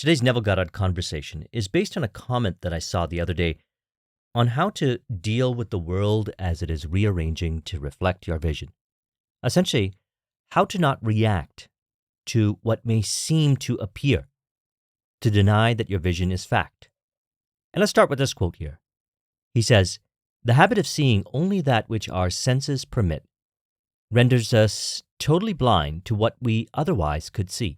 Today's Neville Goddard conversation is based on a comment that I saw the other day on how to deal with the world as it is rearranging to reflect your vision. Essentially, how to not react to what may seem to appear, to deny that your vision is fact. And let's start with this quote here. He says, "The habit of seeing only that which our senses permit renders us totally blind to what we otherwise could see.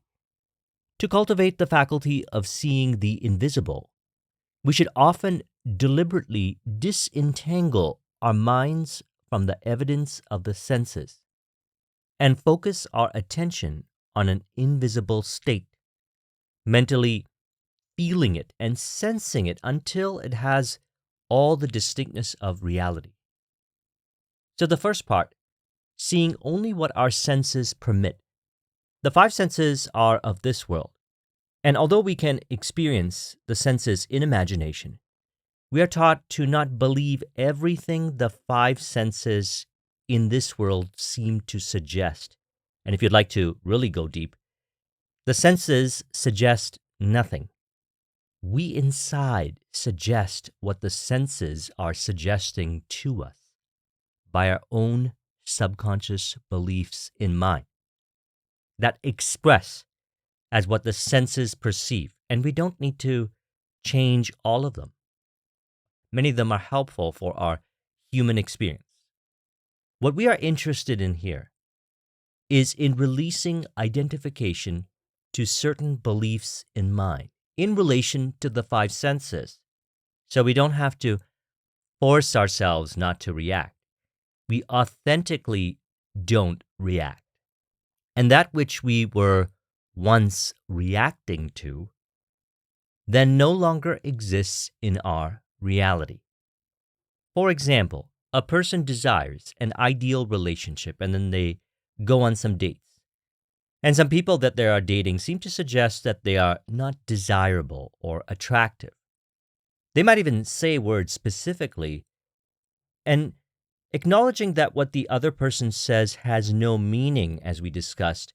To cultivate the faculty of seeing the invisible, we should often deliberately disentangle our minds from the evidence of the senses and focus our attention on an invisible state, mentally feeling it and sensing it until it has all the distinctness of reality." So the first part, seeing only what our senses permit. The five senses are of this world, and although we can experience the senses in imagination, we are taught to not believe everything the five senses in this world seem to suggest. And if you'd like to really go deep, the senses suggest nothing. We inside suggest what the senses are suggesting to us by our own subconscious beliefs in mind that express as what the senses perceive, and we don't need to change all of them. Many of them are helpful for our human experience. What we are interested in here is in releasing identification to certain beliefs in mind in relation to the five senses, so we don't have to force ourselves not to react. We authentically don't react. And that which we were once reacting to then no longer exists in our reality. For example, a person desires an ideal relationship and then they go on some dates. And some people that they are dating seem to suggest that they are not desirable or attractive. They might even say words specifically, and acknowledging that what the other person says has no meaning, as we discussed,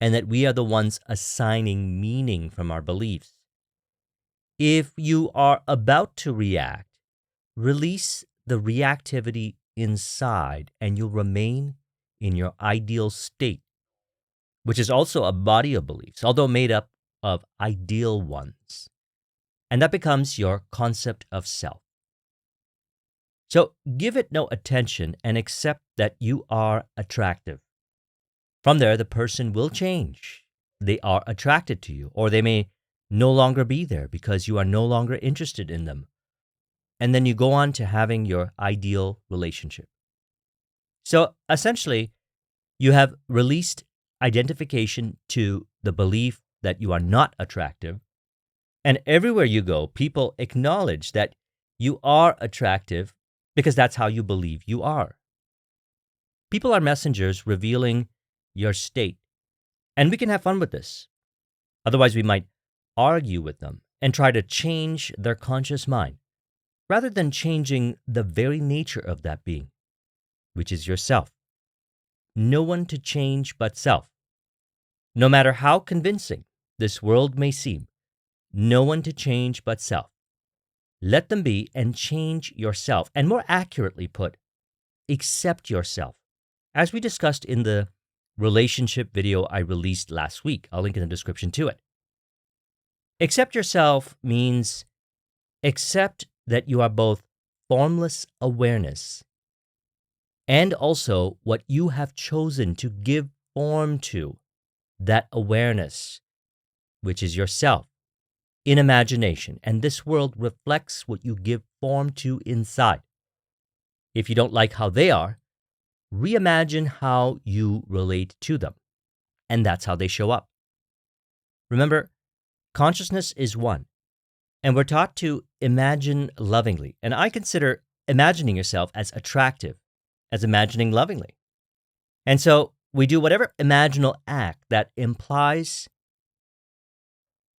and that we are the ones assigning meaning from our beliefs. If you are about to react, release the reactivity inside and you'll remain in your ideal state, which is also a body of beliefs, although made up of ideal ones. And that becomes your concept of self. So give it no attention and accept that you are attractive. From there, the person will change. They are attracted to you, or they may no longer be there because you are no longer interested in them. And then you go on to having your ideal relationship. So essentially, you have released identification to the belief that you are not attractive. And everywhere you go, people acknowledge that you are attractive because that's how you believe you are. People are messengers revealing your state, and we can have fun with this. Otherwise, we might argue with them and try to change their conscious mind, rather than changing the very nature of that being, which is yourself. No one to change but self. No matter how convincing this world may seem, no one to change but self. Let them be and change yourself. And more accurately put, accept yourself. As we discussed in the relationship video I released last week, I'll link in the description to it. Accept yourself means accept that you are both formless awareness and also what you have chosen to give form to, that awareness, which is yourself, in imagination, and this world reflects what you give form to inside. If you don't like how they are, reimagine how you relate to them, and that's how they show up. Remember, consciousness is one, and we're taught to imagine lovingly, and I consider imagining yourself as attractive as imagining lovingly. And so we do whatever imaginal act that implies,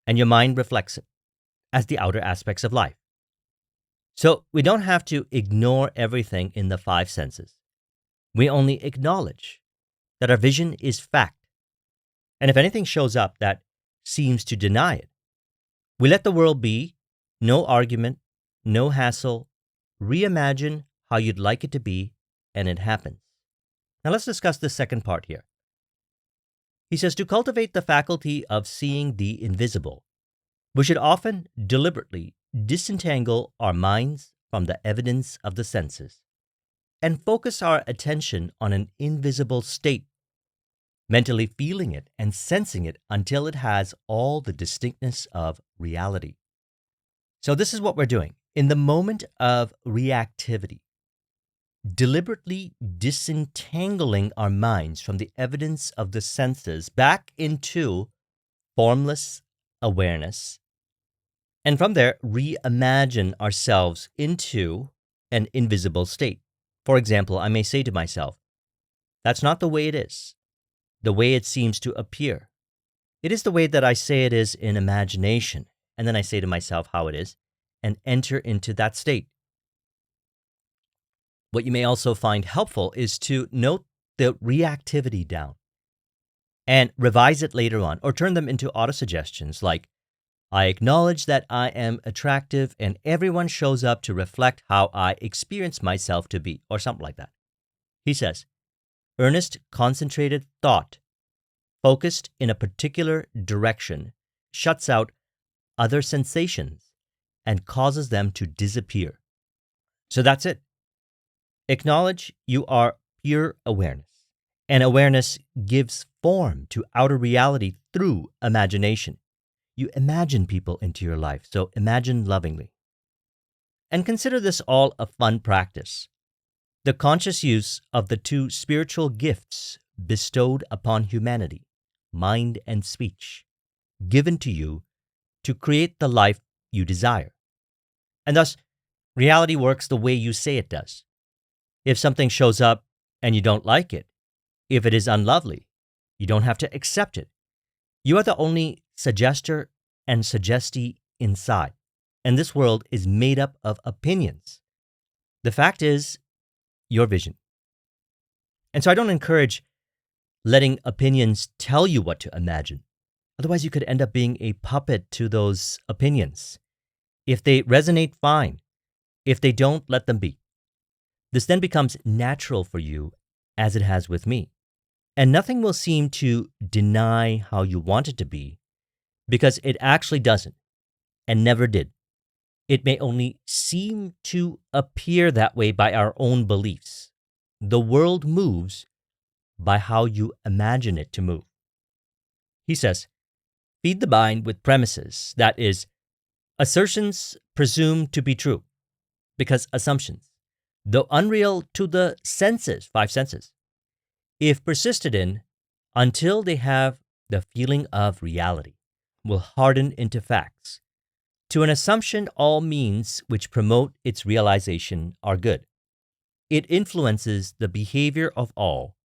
and your mind reflects it as the outer aspects of life. So we don't have to ignore everything in the five senses. We only acknowledge that our vision is fact. And if anything shows up that seems to deny it, We let the world be, no argument, no hassle, reimagine how you'd like it to be, and it happens. Now let's discuss the second part here. He says to cultivate the faculty of seeing the invisible, we should often deliberately disentangle our minds from the evidence of the senses and focus our attention on an invisible state, mentally feeling it and sensing it until it has all the distinctness of reality. So this is what we're doing. In the moment of reactivity, deliberately disentangling our minds from the evidence of the senses back into formless awareness, and from there, reimagine ourselves into an invisible state. For example, I may say to myself, that's not the way it is, the way it seems to appear. It is the way that I say it is in imagination. And then I say to myself how it is and enter into that state. What you may also find helpful is to note the reactivity down and revise it later on, or turn them into autosuggestions like, I acknowledge that I am attractive and everyone shows up to reflect how I experience myself to be, or something like that. He says, earnest, concentrated thought, focused in a particular direction, shuts out other sensations and causes them to disappear. So that's it. Acknowledge you are pure awareness, and awareness gives form to outer reality through imagination. You imagine people into your life, so imagine lovingly. And consider this all a fun practice. The conscious use of the two spiritual gifts bestowed upon humanity, mind and speech, given to you to create the life you desire. And thus, reality works the way you say it does. If something shows up and you don't like it, if it is unlovely, you don't have to accept it. You are the only suggester and suggestee inside, and this world is made up of opinions. The fact is, your vision. And so I don't encourage letting opinions tell you what to imagine. Otherwise, you could end up being a puppet to those opinions. If they resonate, fine. If they don't, let them be. This then becomes natural for you, as it has with me. And nothing will seem to deny how you want it to be, because it actually doesn't, and never did. It may only seem to appear that way by our own beliefs. The world moves by how you imagine it to move. He says, feed the mind with premises, that is, assertions presumed to be true, because assumptions, though unreal to the senses, 5 senses, if persisted in until they have the feeling of reality, will harden into facts. To an assumption, all means which promote its realization are good. It influences the behavior of all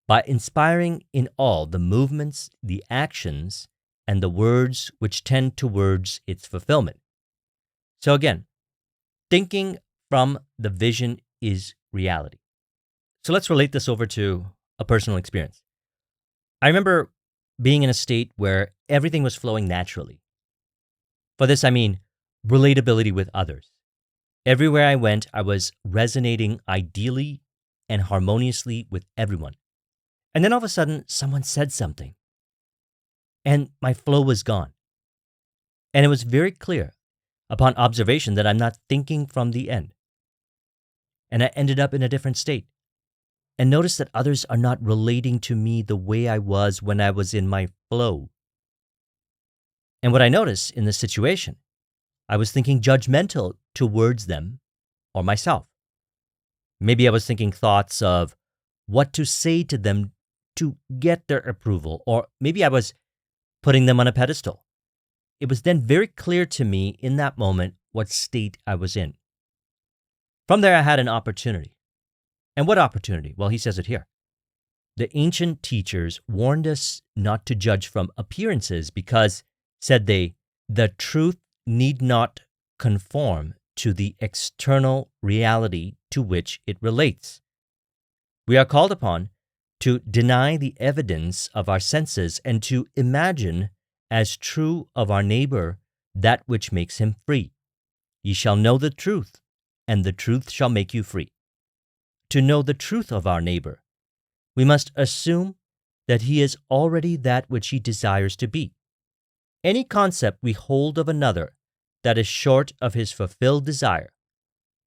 by inspiring in all the movements, the actions, and the words which tend towards its fulfillment. So again, thinking from the vision is reality. So let's relate this over to a personal experience. I remember being in a state where everything was flowing naturally. For this, I mean relatability with others. Everywhere I went, I was resonating ideally and harmoniously with everyone. And then all of a sudden, someone said something, and my flow was gone. And it was very clear upon observation that I'm not thinking from the end. And I ended up in a different state. And notice that others are not relating to me the way I was when I was in my flow. And what I noticed in this situation, I was thinking judgmental towards them or myself. Maybe I was thinking thoughts of what to say to them to get their approval, or maybe I was putting them on a pedestal. It was then very clear to me in that moment what state I was in. From there, I had an opportunity. And what opportunity? Well, he says it here. The ancient teachers warned us not to judge from appearances because, said they, the truth need not conform to the external reality to which it relates. We are called upon to deny the evidence of our senses and to imagine as true of our neighbor that which makes him free. Ye shall know the truth, and the truth shall make you free. To know the truth of our neighbor, we must assume that he is already that which he desires to be. Any concept we hold of another that is short of his fulfilled desire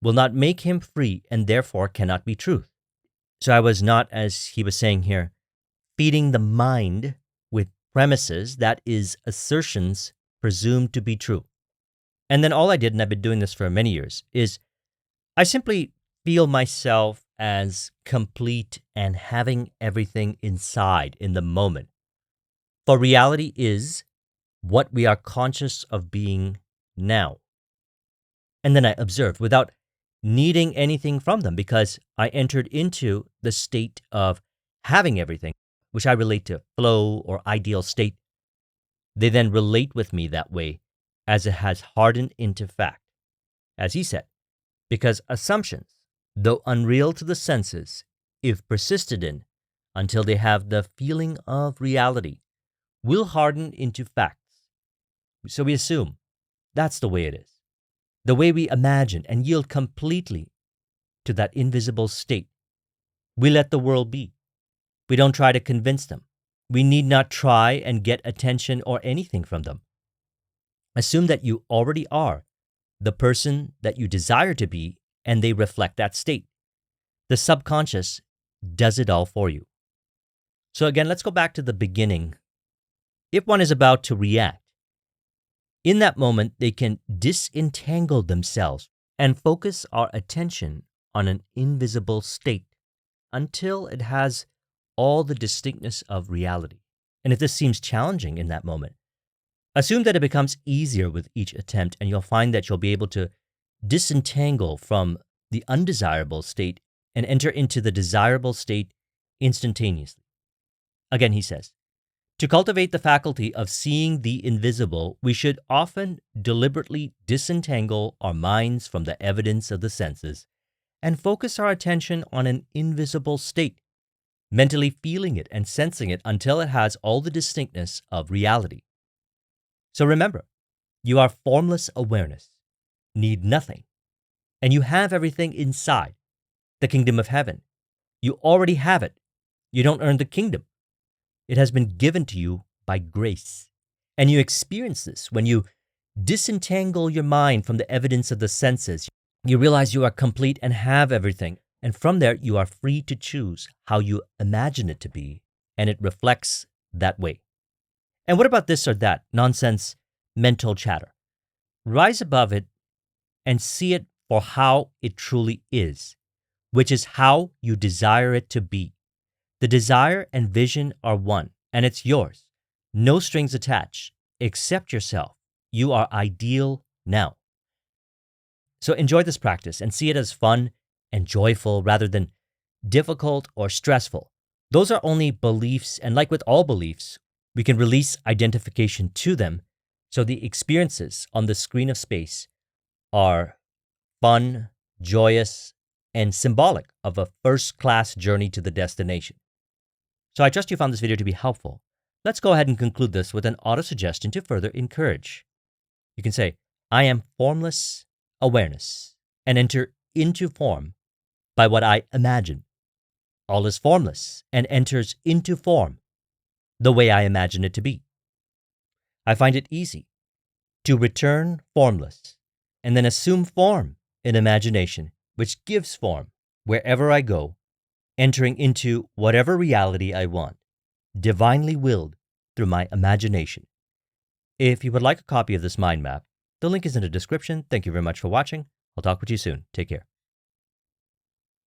will not make him free and therefore cannot be truth. So I was not, as he was saying here, feeding the mind with premises, that is, assertions presumed to be true. And then all I did, and I've been doing this for many years, is I simply feel myself as complete and having everything inside in the moment. For reality is what we are conscious of being now. And then I observed without needing anything from them, because I entered into the state of having everything, which I relate to flow or ideal state. They then relate with me that way as it has hardened into fact. As he said, because assumptions, though unreal to the senses, if persisted in until they have the feeling of reality, will harden into facts. So we assume that's the way it is, the way we imagine and yield completely to that invisible state. We let the world be. We don't try to convince them. We need not try and get attention or anything from them. Assume that you already are the person that you desire to be, and they reflect that state. The subconscious does it all for you. So again, let's go back to the beginning. If one is about to react, in that moment, they can disentangle themselves and focus our attention on an invisible state until it has all the distinctness of reality. And if this seems challenging in that moment, assume that it becomes easier with each attempt, and you'll find that you'll be able to disentangle from the undesirable state and enter into the desirable state instantaneously. Again, he says, to cultivate the faculty of seeing the invisible, we should often deliberately disentangle our minds from the evidence of the senses and focus our attention on an invisible state, mentally feeling it and sensing it until it has all the distinctness of reality. So remember, you are formless awareness, need nothing, and you have everything inside, the kingdom of heaven. You already have it. You don't earn the kingdom. It has been given to you by grace. And you experience this when you disentangle your mind from the evidence of the senses. You realize you are complete and have everything. And from there, you are free to choose how you imagine it to be, and it reflects that way. And what about this or that nonsense mental chatter? Rise above it and see it for how it truly is, which is how you desire it to be. The desire and vision are one, and it's yours. No strings attached. Accept yourself. You are ideal now. So enjoy this practice and see it as fun and joyful rather than difficult or stressful. Those are only beliefs, and like with all beliefs, we can release identification to them, so the experiences on the screen of space are fun, joyous, and symbolic of a first-class journey to the destination. So I trust you found this video to be helpful. Let's go ahead and conclude this with an auto-suggestion to further encourage. You can say, I am formless awareness, and enter into form by what I imagine. All is formless and enters into form the way I imagine it to be. I find it easy to return formless and then assume form in imagination, which gives form wherever I go, entering into whatever reality I want, divinely willed through my imagination. If you would like a copy of this mind map, the link is in the description. Thank you very much for watching. I'll talk with you soon. Take care.